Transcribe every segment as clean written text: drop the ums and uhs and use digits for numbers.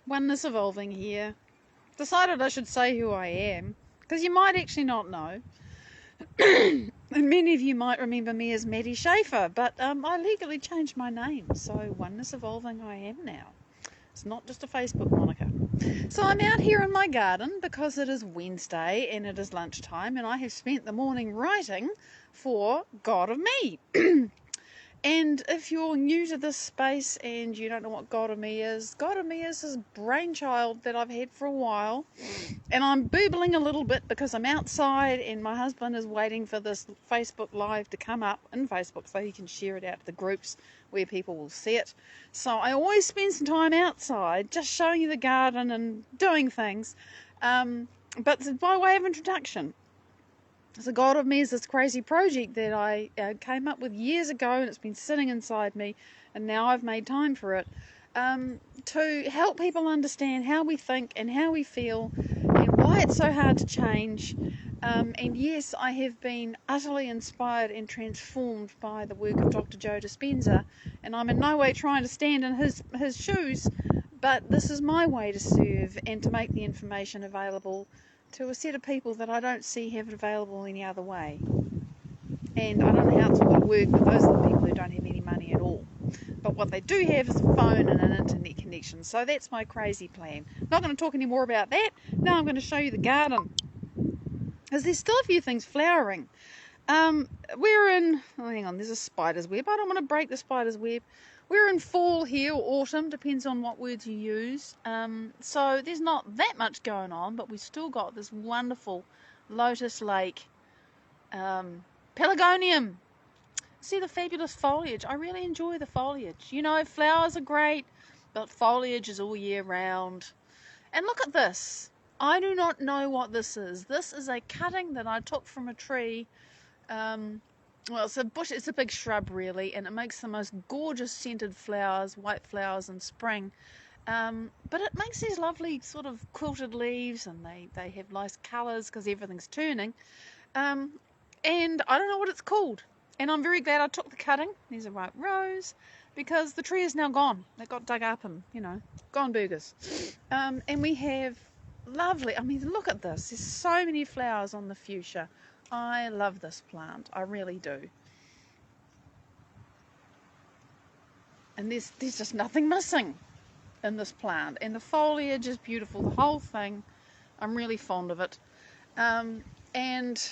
Oneness Evolving here. Decided I should say who I am, because you might actually not know. And many of you might remember me as Maddie Schaefer, but I legally changed my name, so Oneness Evolving I am now. It's not just a Facebook moniker. So I'm out here in my garden because it is Wednesday and it is lunchtime, and I have spent the morning writing for GodOfMe. And if you're new to this space and you don't know what GodOfMe is this brainchild that I've had for a while. And I'm boobling a little bit because I'm outside and my husband is waiting for this Facebook Live to come up in Facebook so he can share it out to the groups where people will see it. So I always spend some time outside just showing you the garden and doing things. But it's by way of introduction. So GodOfMe is this crazy project that I came up with years ago, and it's been sitting inside me, and now I've made time for it, to help people understand how we think and how we feel and why it's so hard to change. And yes, I have been utterly inspired and transformed by the work of Dr. Joe Dispenza, and I'm in no way trying to stand in his shoes, but this is my way to serve and to make the information available to a set of people that I don't see have it available any other way. And I don't know how it's all going to work, but those are the people who don't have any money at all. But what they do have is a phone and an internet connection. So that's my crazy plan. Not going to talk any more about that. Now I'm going to show you the garden, because there's still a few things flowering. We're in, oh, hang on, there's a spider's web. I don't want to break the spider's web. We're in fall here, or autumn, depends on what words you use. So there's not that much going on, but we've still got this wonderful Lotus Lake pelargonium. See the fabulous foliage. I really enjoy the foliage. You know, flowers are great, but foliage is all year round. And look at this. I do not know what this is. This is a cutting that I took from a tree. Well, it's a bush, it's a big shrub really, and it makes the most gorgeous scented flowers, white flowers in spring. But it makes these lovely sort of quilted leaves, and they have nice colours because everything's turning. And I don't know what it's called. And I'm very glad I took the cutting. There's a white rose, because the tree is now gone. It got dug up and, you know, gone burgers. And we have lovely, I mean, look at this. There's so many flowers on the fuchsia. I love this plant, I really do. And there's just nothing missing in this plant. And the foliage is beautiful, the whole thing. I'm really fond of it. And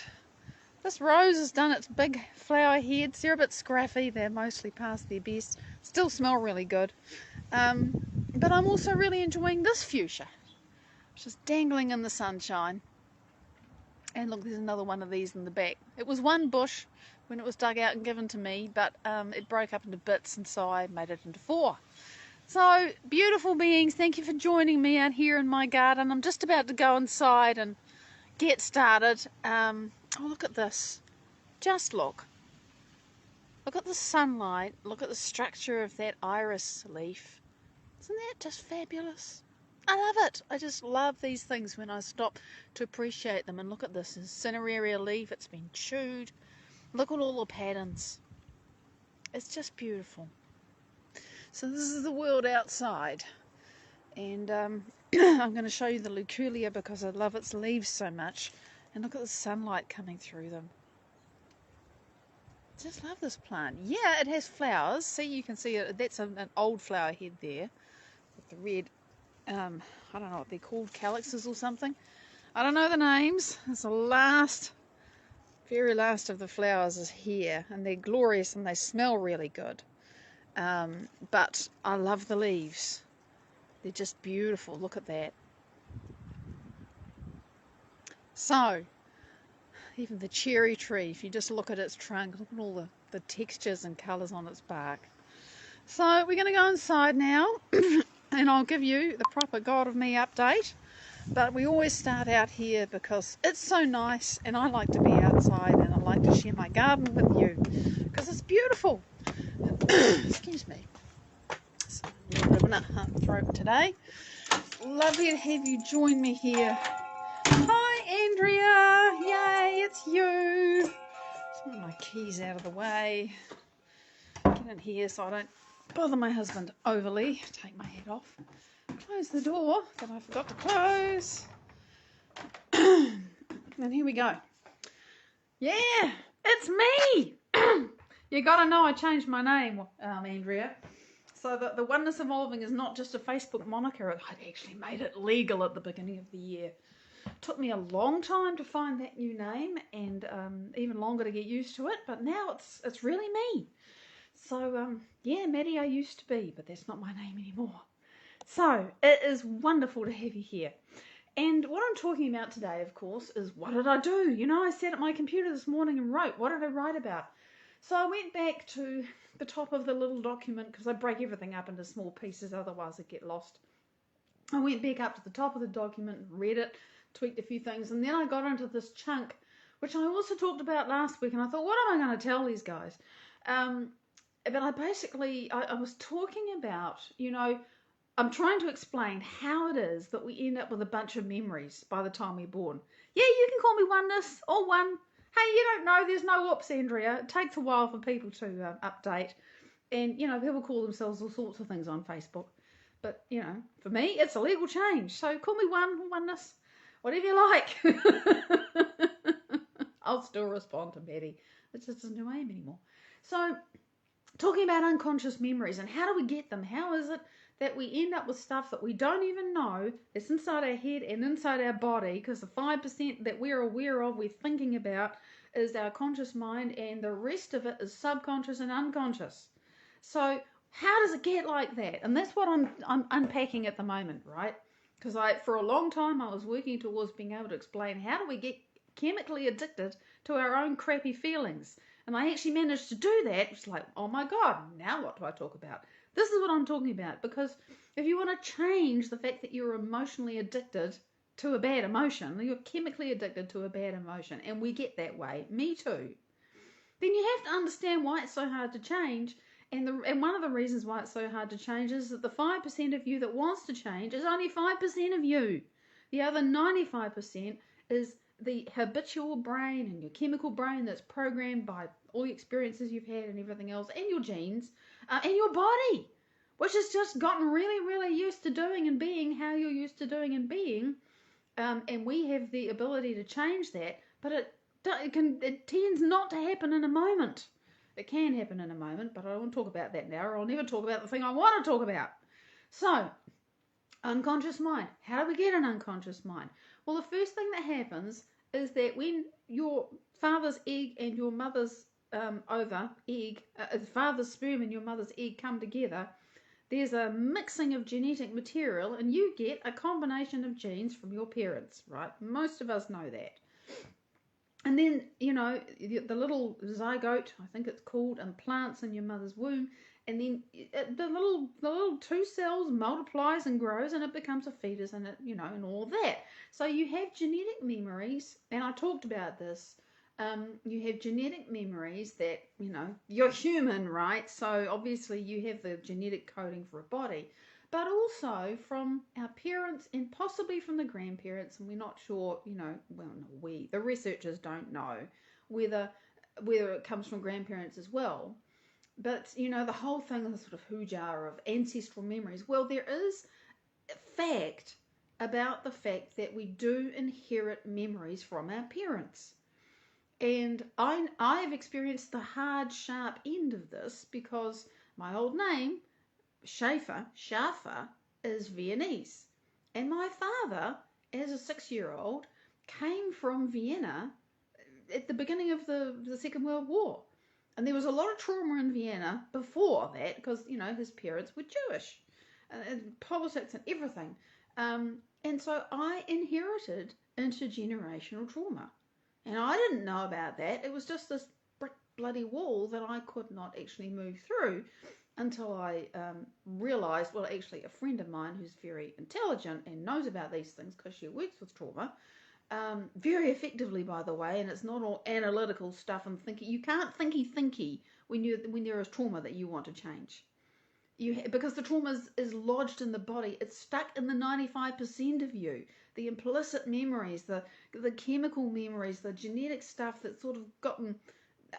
this rose has done its big flower heads. They're a bit scruffy, they're mostly past their best. Still smell really good. But I'm also really enjoying this fuchsia, which is dangling in the sunshine. And look, there's another one of these in the back. It was one bush when it was dug out and given to me, but it broke up into bits, and so I made it into 4. So, beautiful beings, thank you for joining me out here in my garden. I'm just about to go inside and get started. Oh, look at this. Just look. Look at the sunlight. Look at the structure of that iris leaf. Isn't that just fabulous? I love it. I just love these things when I stop to appreciate them. And look at this, cineraria leaf. It's been chewed. Look at all the patterns. It's just beautiful. So this is the world outside. And I'm going to show you the Luculia because I love its leaves so much. And look at the sunlight coming through them. I just love this plant. Yeah, it has flowers. See, you can see it. That's an old flower head there with the red, I don't know what they're called, calyxes or something. I don't know the names. It's the last, very last of the flowers is here, and they're glorious and they smell really good. But I love the leaves. They're just beautiful. Look at that. So, even the cherry tree, if you just look at its trunk, look at all the textures and colours on its bark. So we're going to go inside now and I'll give you the proper GodOfMe update. But we always start out here because it's so nice, and I like to be outside and I like to share my garden with you because it's beautiful. Excuse me. It's a little bit of a throat today. Lovely to have you join me here. Hi Andrea, yay, it's you. Just move my keys out of the way. Get in here so I don't bother my husband overly. Take my head off. Close the door that I forgot to close. And here we go. Yeah, it's me. You got to know I changed my name, Andrea. So that the Oneness Evolving is not just a Facebook moniker. I'd actually made it legal at the beginning of the year. Took me a long time to find that new name, and even longer to get used to it. But now it's really me. So yeah, Maddie I used to be, but that's not my name anymore. So it is wonderful to have you here. And what I'm talking about today, of course, is what did I do? You know, I sat at my computer this morning and wrote. What did I write about? So I went back to the top of the little document, because I break everything up into small pieces, otherwise I'd get lost. I went back up to the top of the document, read it, tweaked a few things, and then I got into this chunk, which I also talked about last week, and I thought, what am I going to tell these guys? But I was talking about, you know, I'm trying to explain how it is that we end up with a bunch of memories by the time we're born. Yeah, you can call me Oneness or One. Hey, you don't know, there's no whoops, Andrea. It takes a while for people to update. And, you know, people call themselves all sorts of things on Facebook. But, you know, for me, it's a legal change. So call me Oneness, whatever you like. I'll still respond to Betty. It just doesn't do aim anymore. So, talking about unconscious memories and how do we get them? How is it that we end up with stuff that we don't even know that's inside our head and inside our body, because the 5% that we're aware of, we're thinking about, is our conscious mind, and the rest of it is subconscious and unconscious. So how does it get like that? And that's what I'm unpacking at the moment, right? Because for a long time I was working towards being able to explain how do we get chemically addicted to our own crappy feelings. And I actually managed to do that. It's like, oh my God, now what do I talk about? This is what I'm talking about, because if you want to change the fact that you're emotionally addicted to a bad emotion, you're chemically addicted to a bad emotion, and we get that way, me too, then you have to understand why it's so hard to change. And one of the reasons why it's so hard to change is that the 5% of you that wants to change is only 5% of you. The other 95% is the habitual brain and your chemical brain that's programmed by all the experiences you've had and everything else, and your genes, and your body, which has just gotten really, really used to doing and being how you're used to doing and being. And we have the ability to change that, but it tends not to happen in a moment. It can happen in a moment, but I don't want to talk about that now, or I'll never talk about the thing I want to talk about. So, unconscious mind. How do we get an unconscious mind? Well, the first thing that happens is that when your father's egg and your mother's father's sperm and your mother's egg come together, there's a mixing of genetic material, and you get a combination of genes from your parents, right? Most of us know that. And then, you know, the little zygote, I think it's called, implants in your mother's womb, and then the little two cells multiplies and grows, and it becomes a fetus, and it, you know, and all that. So you have genetic memories, and I talked about this. You have genetic memories that, you know, you're human, right? So obviously you have the genetic coding for a body, but also from our parents and possibly from the grandparents, and we're not sure, you know, well, no, the researchers don't know whether it comes from grandparents as well. But, you know, the whole thing is a sort of hoo-jar of ancestral memories. Well, there is a fact about the fact that we do inherit memories from our parents. And I've experienced the hard, sharp end of this, because my old name, Schaefer, is Viennese. And my father, as a 6-year-old, came from Vienna at the beginning of the Second World War. And there was a lot of trauma in Vienna before that, because, you know, his parents were Jewish, and politics and everything. And so I inherited intergenerational trauma. And I didn't know about that. It was just this brick bloody wall that I could not actually move through until I realised, well, actually a friend of mine who's very intelligent and knows about these things because she works with trauma, very effectively, by the way, and it's not all analytical stuff and thinking. You can't thinky when there is trauma that you want to change. Because the trauma is lodged in the body. It's stuck in the 95% of you. The implicit memories, the chemical memories, the genetic stuff that's sort of gotten,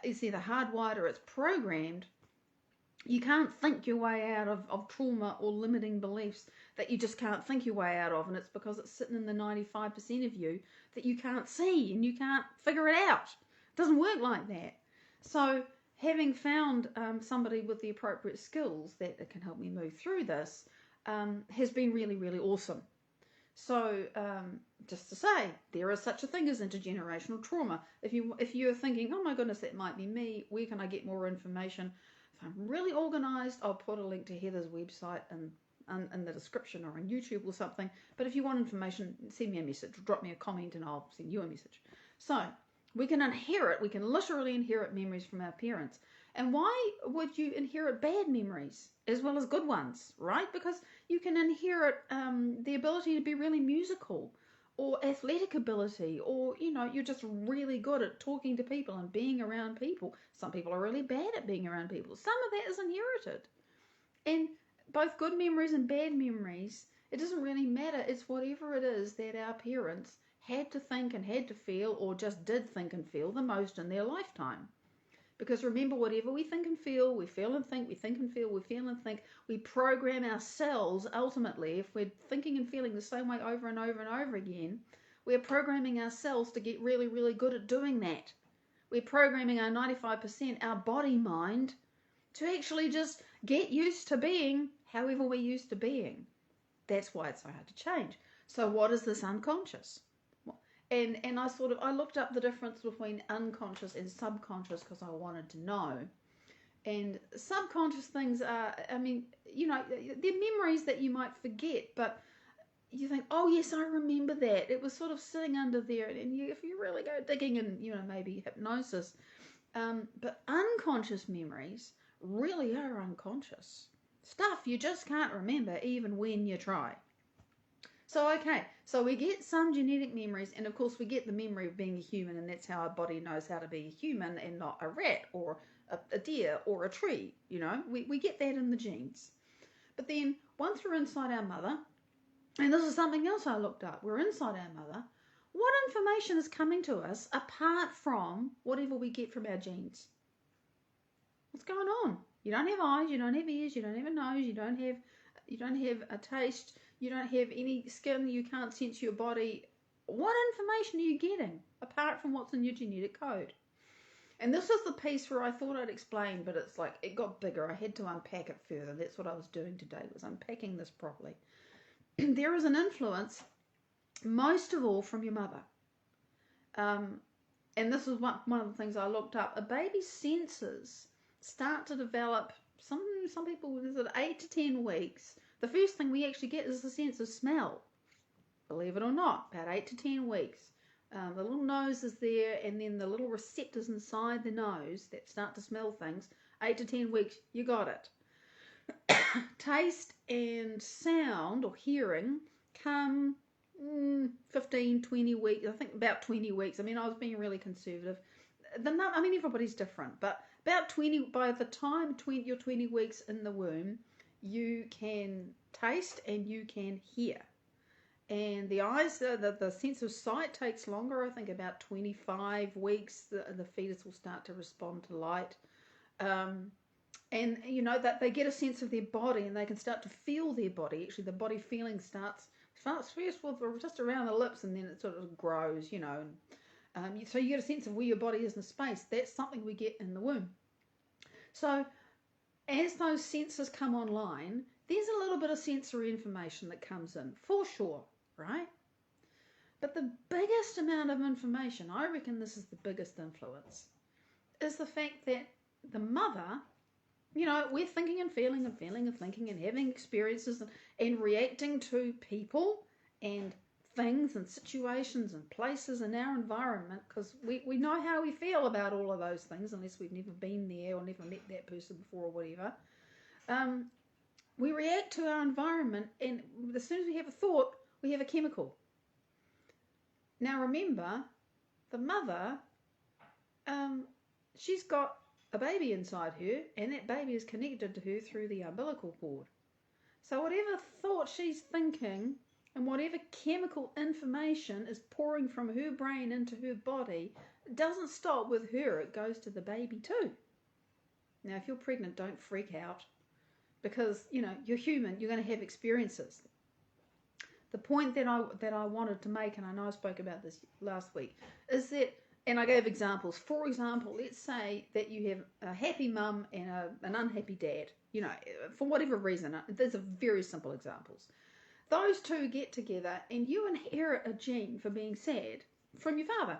it's either hardwired or it's programmed. You can't think your way out of trauma or limiting beliefs that you just can't think your way out of, and it's because it's sitting in the 95% of you that you can't see and you can't figure it out. It doesn't work like that. So having found somebody with the appropriate skills that can help me move through this has been really, really awesome. So just to say, there is such a thing as intergenerational trauma. If you're thinking, oh my goodness, that might be me, where can I get more information? If I'm really organised, I'll put a link to Heather's website in the description or on YouTube or something. But if you want information, send me a message, drop me a comment and I'll send you a message. So we can literally inherit memories from our parents. And why would you inherit bad memories as well as good ones, right? Because you can inherit the ability to be really musical or athletic ability, or, you're just really good at talking to people and being around people. Some people are really bad at being around people. Some of that is inherited. And both good memories and bad memories, it doesn't really matter. It's whatever it is that our parents had to think and had to feel, or just did think and feel the most in their lifetime. Because remember, whatever we think and feel, we feel and think, we think and feel, we feel and think, we program ourselves ultimately. If we're thinking and feeling the same way over and over and over again, we're programming ourselves to get really, really good at doing that. We're programming our 95%, our body mind, to actually just get used to being however we're used to being. That's why it's so hard to change. So what is this unconscious? And I looked up the difference between unconscious and subconscious because I wanted to know. And subconscious things are, they're memories that you might forget, but you think, oh yes, I remember that. It was sort of sitting under there. And if you really go digging in, maybe hypnosis, but unconscious memories really are unconscious. Stuff you just can't remember even when you try. So we get some genetic memories, and of course we get the memory of being a human, and that's how our body knows how to be a human and not a rat or a deer or a tree. We get that in the genes. But then once we're inside our mother, and this is something else I looked up, we're inside our mother, what information is coming to us apart from whatever we get from our genes? What's going on? You don't have eyes, you don't have ears, you don't have a nose, you don't have a taste, you don't have any skin, you can't sense your body. What information are you getting apart from what's in your genetic code? And this is the piece where I thought I'd explain, but it's like it got bigger. I had to unpack it further. That's what I was doing today, was unpacking this properly. There is an influence, most of all, from your mother. And this is one of the things I looked up. A baby's senses start to develop, some people, is it 8 to 10 weeks? The first thing we actually get is the sense of smell, believe it or not, about 8 to 10 weeks. The little nose is there, and then the little receptors inside the nose that start to smell things, 8 to 10 weeks, you got it. Taste and sound or hearing come 15, 20 weeks, I think about 20 weeks. I was being really conservative. Everybody's different, but about 20, by the time you're 20 weeks in the womb, you can taste and you can hear. And the eyes, the sense of sight takes longer. I think about 25 weeks, the fetus will start to respond to light. And that they get a sense of their body, and they can start to feel their body. Actually, the body feeling starts first with just around the lips, and then it sort of grows, so you get a sense of where your body is in space. That's something we get in the womb. So as those senses come online, there's a little bit of sensory information that comes in, for sure, right? But the biggest amount of information, I reckon this is the biggest influence, is the fact that the mother, we're thinking and feeling and feeling and thinking and having experiences and reacting to people and things and situations and places in our environment, because we know how we feel about all of those things, unless we've never been there or never met that person before or whatever. We react to our environment, and as soon as we have a thought, we have a chemical. Now remember, the mother, she's got a baby inside her, and that baby is connected to her through the umbilical cord. So whatever thought she's thinking and whatever chemical information is pouring from her brain into her body, it doesn't stop with her, it goes to the baby too. Now, if you're pregnant, don't freak out because, you're human. You're going to have experiences. The point that I wanted to make, and I know I spoke about this last week, is that, and I gave examples. For example, let's say that you have a happy mum and an unhappy dad, for whatever reason. These are very simple examples. Those two get together and you inherit a gene for being sad from your father.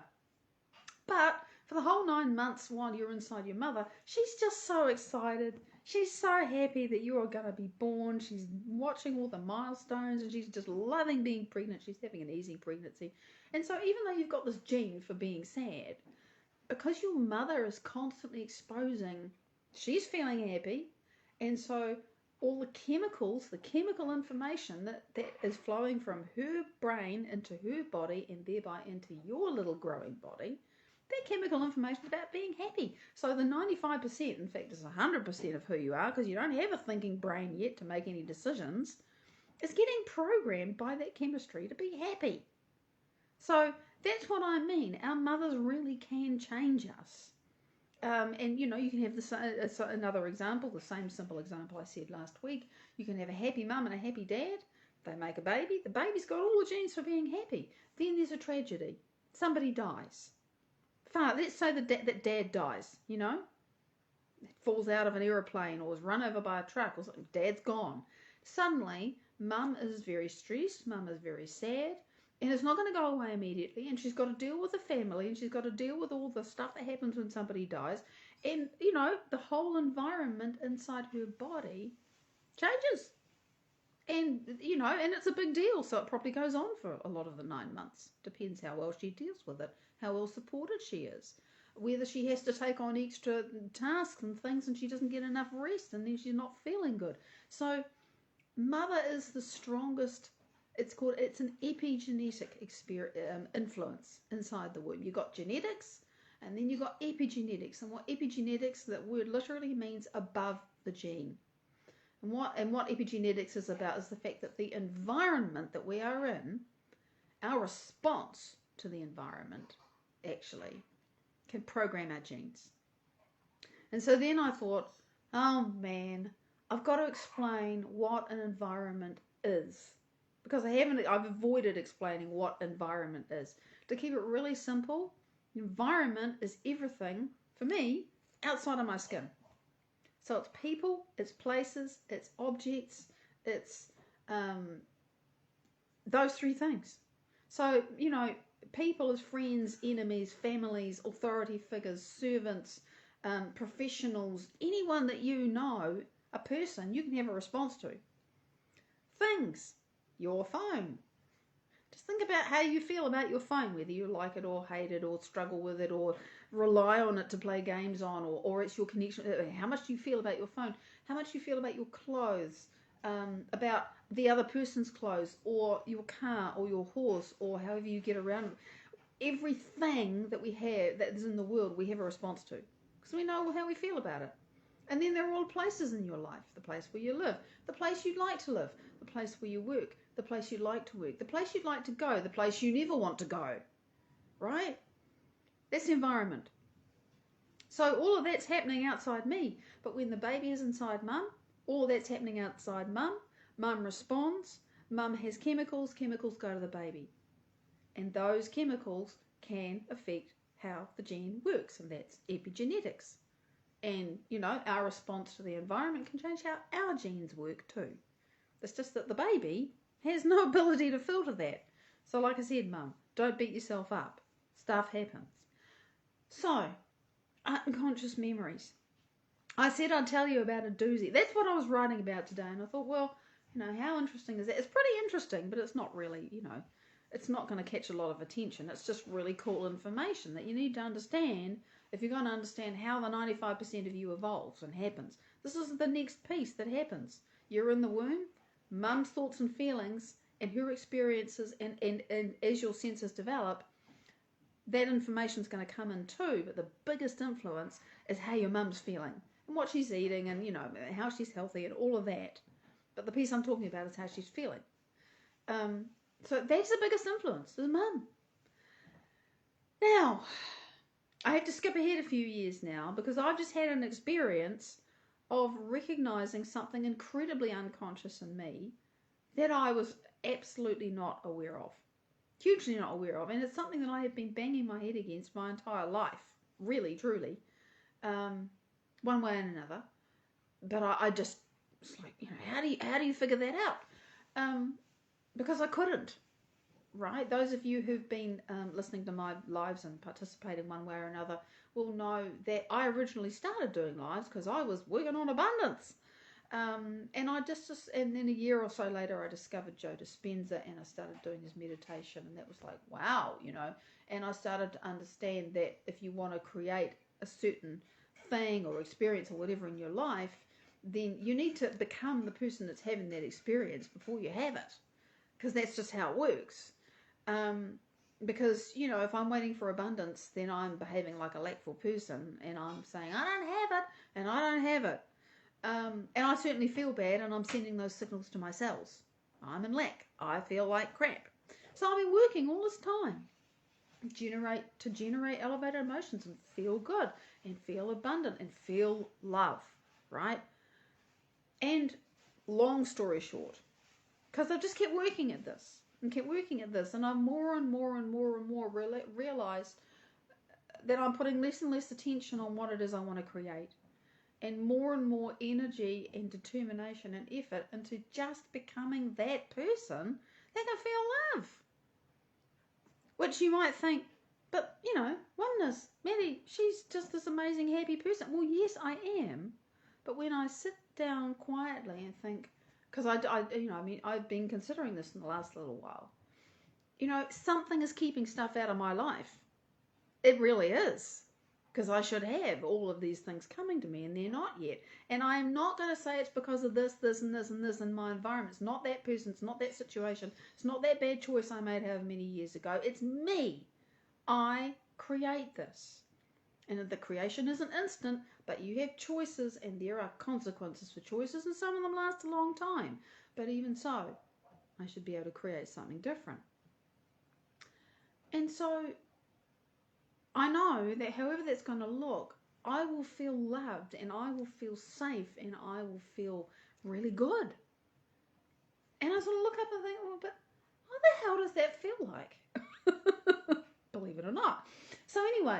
But for the whole 9 months while you're inside your mother, she's just so excited. She's so happy that you're going to be born. She's watching all the milestones and she's just loving being pregnant. She's having an easy pregnancy. And so even though you've got this gene for being sad, because your mother is constantly exposing, she's feeling happy. And so all the chemical information that is flowing from her brain into her body and thereby into your little growing body, that chemical information about being happy. So the 95%, in fact, is 100% of who you are, because you don't have a thinking brain yet to make any decisions, is getting programmed by that chemistry to be happy. So that's what I mean. Our mothers really can change us. And, you can have another example, the same simple example I said last week. You can have a happy mum and a happy dad. They make a baby. The baby's got all the genes for being happy. Then there's a tragedy. Somebody dies. Let's say that dad dies, falls out of an aeroplane or is run over by a truck or something. Dad's gone. Suddenly, mum is very stressed. Mum is very sad. And it's not going to go away immediately. And she's got to deal with the family. And she's got to deal with all the stuff that happens when somebody dies. And, the whole environment inside her body changes. And, and it's a big deal. So it probably goes on for a lot of the 9 months. Depends how well she deals with it. How well supported she is. Whether she has to take on extra tasks and things and she doesn't get enough rest and then she's not feeling good. So mother is the strongest. It's an epigenetic influence inside the womb. You've got genetics and then you've got epigenetics. And what epigenetics, that word literally means above the gene. And what epigenetics is about is the fact that the environment that we are in, our response to the environment actually can program our genes. And so then I thought, oh man, I've got to explain what an environment is. Because I've avoided explaining what environment is. To keep it really simple, environment is everything, for me, outside of my skin. So it's people, it's places, it's objects, it's those three things. So, people as friends, enemies, families, authority figures, servants, professionals, anyone that a person, you can have a response to. Things. Your phone. Just think about how you feel about your phone, whether you like it or hate it or struggle with it or rely on it to play games on or it's your connection. How much do you feel about your phone? How much do you feel about your clothes, about the other person's clothes or your car or your horse or however you get around. Everything that we have that is in the world, we have a response to because we know how we feel about it. And then there are all places in your life, the place where you live, the place you'd like to live, the place where you work, the place you'd like to work, the place you'd like to go, the place you never want to go, right? That's the environment. So all of that's happening outside me. But when the baby is inside mum, all that's happening outside mum. Mum responds. Mum has chemicals. Chemicals go to the baby. And those chemicals can affect how the gene works. And that's epigenetics. And, our response to the environment can change how our genes work too. It's just that the baby has no ability to filter that. So like I said, mum, don't beat yourself up. Stuff happens. So, unconscious memories. I said I'd tell you about a doozy. That's what I was writing about today. And I thought, well, how interesting is that? It's pretty interesting, but it's not really, it's not going to catch a lot of attention. It's just really cool information that you need to understand if you're going to understand how the 95% of you evolves and happens. This is the next piece that happens. You're in the womb, mum's thoughts and feelings and her experiences and as your senses develop, that information's going to come in too, but the biggest influence is how your mum's feeling and what she's eating and, how she's healthy and all of that. But the piece I'm talking about is how she's feeling. So that's the biggest influence, is mum. Now, I have to skip ahead a few years now because I've just had an experience of recognizing something incredibly unconscious in me that I was absolutely not aware of. Hugely not aware of. And it's something that I have been banging my head against my entire life. Really, truly. One way and another. But I just, it's like, how do you figure that out? Because I couldn't. Right? Those of you who've been listening to my lives and participating one way or another will know that I originally started doing lives because I was working on abundance. And and then a year or so later, I discovered Joe Dispenza and I started doing his meditation. And that was like, wow, and I started to understand that if you want to create a certain thing or experience or whatever in your life, then you need to become the person that's having that experience before you have it. Because that's just how it works. Because, if I'm waiting for abundance, then I'm behaving like a lackful person and I'm saying, I don't have it, and I don't have it. And I certainly feel bad, and I'm sending those signals to my cells. I'm in lack. I feel like crap. So I've been working all this time to generate elevated emotions and feel good and feel abundant and feel love, right? And long story short, because I just kept working at this. And I've more and more realized that I'm putting less and less attention on what it is I want to create, and more energy and determination and effort into just becoming that person that can feel love. Which you might think, but oneness, Maddie, she's just this amazing happy person. Well, yes, I am. But when I sit down quietly and think, because I've been considering this in the last little while. Something is keeping stuff out of my life. It really is. Because I should have all of these things coming to me, and they're not yet. And I am not going to say it's because of this, and this, and this in my environment. It's not that person. It's not that situation. It's not that bad choice I made however many years ago. It's me. I create this. And the creation isn't instant, but you have choices, and there are consequences for choices, and some of them last a long time. But even so, I should be able to create something different. And so I know that however that's going to look, I will feel loved, and I will feel safe, and I will feel really good. And I sort of look up and think, well, but what the hell does that feel like? Believe it or not. So anyway,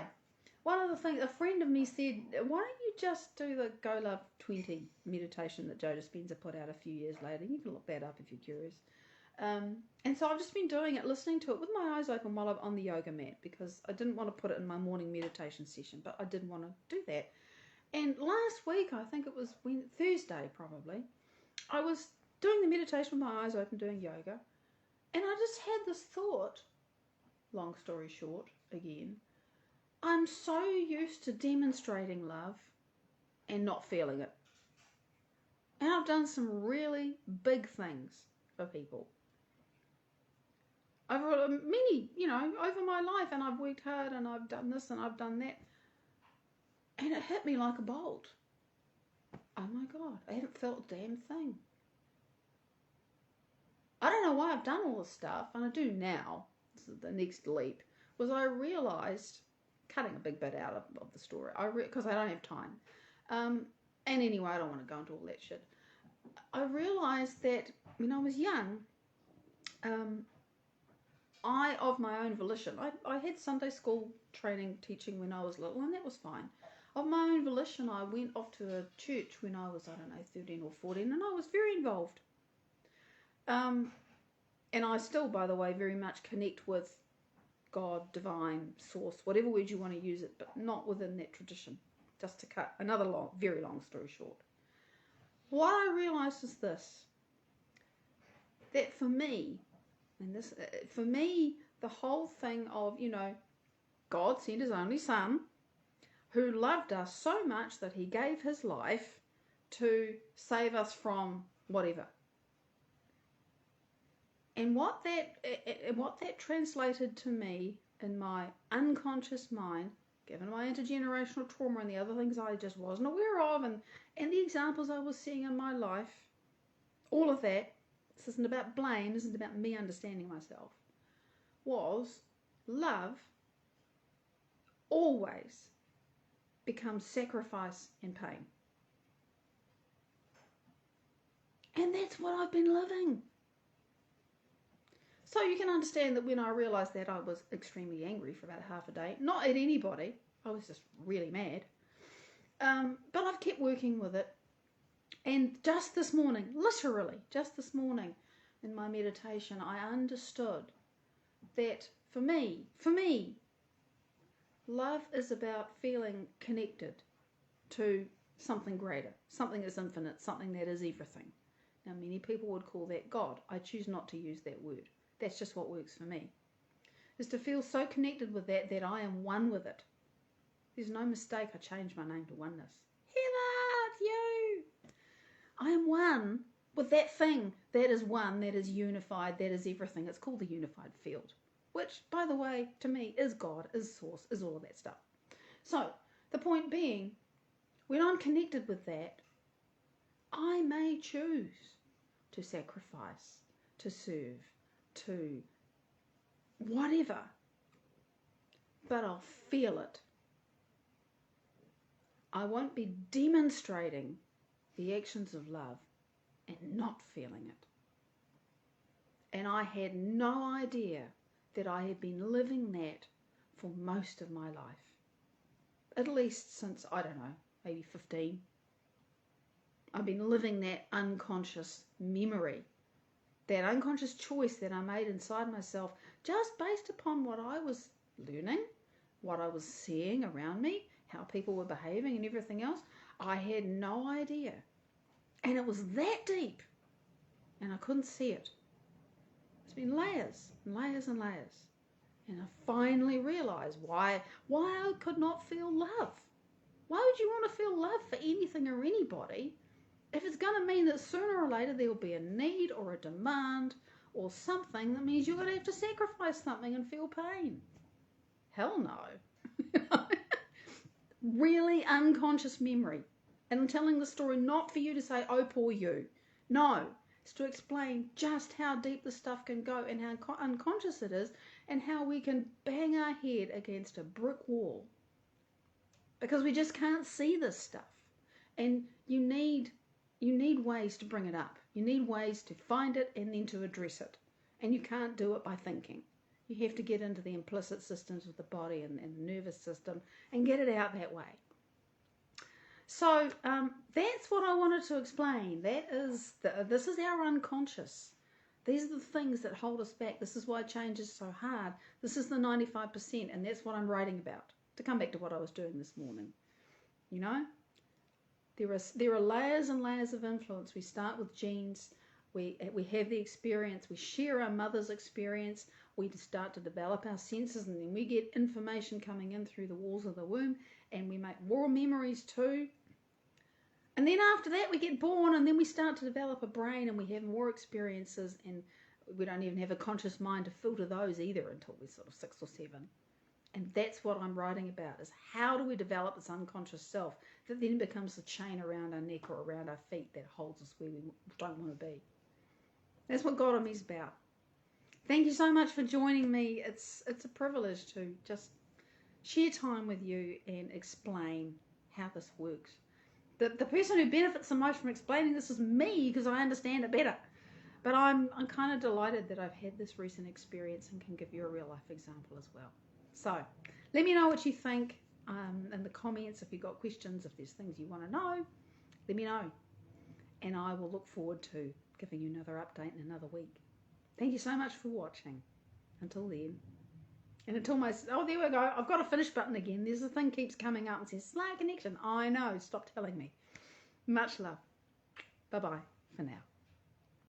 one of the things, a friend of me said, why don't you just do the Go Love 20 meditation that Joe Dispenza put out a few years later? You can look that up if you're curious. And so I've just been doing it, listening to it with my eyes open while I'm on the yoga mat, because I didn't want to put it in my morning meditation session, but I did want to do that. And last week, I think it was Thursday probably, I was doing the meditation with my eyes open, doing yoga, and I just had this thought, long story short, again, I'm so used to demonstrating love and not feeling it. And I've done some really big things for people. Over many, over my life, and I've worked hard, and I've done this and I've done that. And it hit me like a bolt. Oh my God, I haven't felt a damn thing. I don't know why I've done all this stuff, and I do now. This is the next leap. Was I realised, cutting a big bit out of the story, because I don't have time. And anyway, I don't want to go into all that shit. I realised that when I was young, I, of my own volition, I had Sunday school training teaching when I was little, and that was fine. Of my own volition, I went off to a church when I was, 13 or 14, and I was very involved. And I still, by the way, very much connect with God, divine, source, whatever word you want to use it, but not within that tradition. Just to cut another very long story short. What I realised is this, that for me, the whole thing of, God sent his only son, who loved us so much that he gave his life to save us from whatever. And what that translated to me in my unconscious mind, given my intergenerational trauma and the other things I just wasn't aware of, and the examples I was seeing in my life, all of that, this isn't about blame, this isn't about me understanding myself, was love always becomes sacrifice and pain. And that's what I've been living. So you can understand that when I realised that, I was extremely angry for about half a day. Not at anybody. I was just really mad. But I've kept working with it. And just this morning, literally just this morning in my meditation, I understood that for me, love is about feeling connected to something greater, something that's infinite, something that is everything. Now, many people would call that God. I choose not to use that word. That's just what works for me. Is to feel so connected with that I am one with it. There's no mistake I changed my name to Oneness. Heather, it's you. I am one with that thing that is one, that is unified, that is everything. It's called the unified field, which, by the way, to me, is God, is Source, is all of that stuff. So, the point being, when I'm connected with that, I may choose to sacrifice, to serve, to whatever, but I'll feel it. I won't be demonstrating the actions of love and not feeling it. And I had no idea that I had been living that for most of my life. At least since, I don't know, maybe 15. I've been living that unconscious memory, that unconscious choice that I made inside myself just based upon what I was learning, what I was seeing around me, how people were behaving and everything else. I had no idea. And it was that deep. And I couldn't see it. It's been layers and layers and layers. And I finally realized why I could not feel love. Why would you want to feel love for anything or anybody if it's going to mean that sooner or later there will be a need or a demand or something that means you're going to have to sacrifice something and feel pain? Hell no. Really unconscious memory. And I'm telling the story not for you to say, oh, poor you. No, it's to explain just how deep the stuff can go and how unconscious it is and how we can bang our head against a brick wall because we just can't see this stuff. And you need ways to bring it up. You need ways to find it and then to address it. And you can't do it by thinking. You have to get into the implicit systems of the body and the nervous system and get it out that way. So that's what I wanted to explain. This is our unconscious. These are the things that hold us back. This is why change is so hard. This is the 95%, and that's what I'm writing about. To come back to what I was doing this morning. You know, there are layers and layers of influence. We start with genes. We have the experience. We share our mother's experience. We start to develop our senses, and then we get information coming in through the walls of the womb, and we make more memories too. And then after that, we get born, and then we start to develop a brain, and we have more experiences, and we don't even have a conscious mind to filter those either until we're sort of 6 or 7. And that's what I'm writing about, is how do we develop this unconscious self that then becomes the chain around our neck or around our feet that holds us where we don't want to be. That's what GodOfMe is about. Thank you so much for joining me. It's a privilege to just share time with you and explain how this works. The person who benefits the most from explaining this is me because I understand it better. But I'm kind of delighted that I've had this recent experience and can give you a real life example as well. So let me know what you think in the comments. If you've got questions, if there's things you want to know, let me know. And I will look forward to giving you another update in another week. Thank you so much for watching. Until then. And until oh, there we go. I've got a finish button again. There's a thing keeps coming up and says, slow connection. I know. Stop telling me. Much love. Bye-bye for now.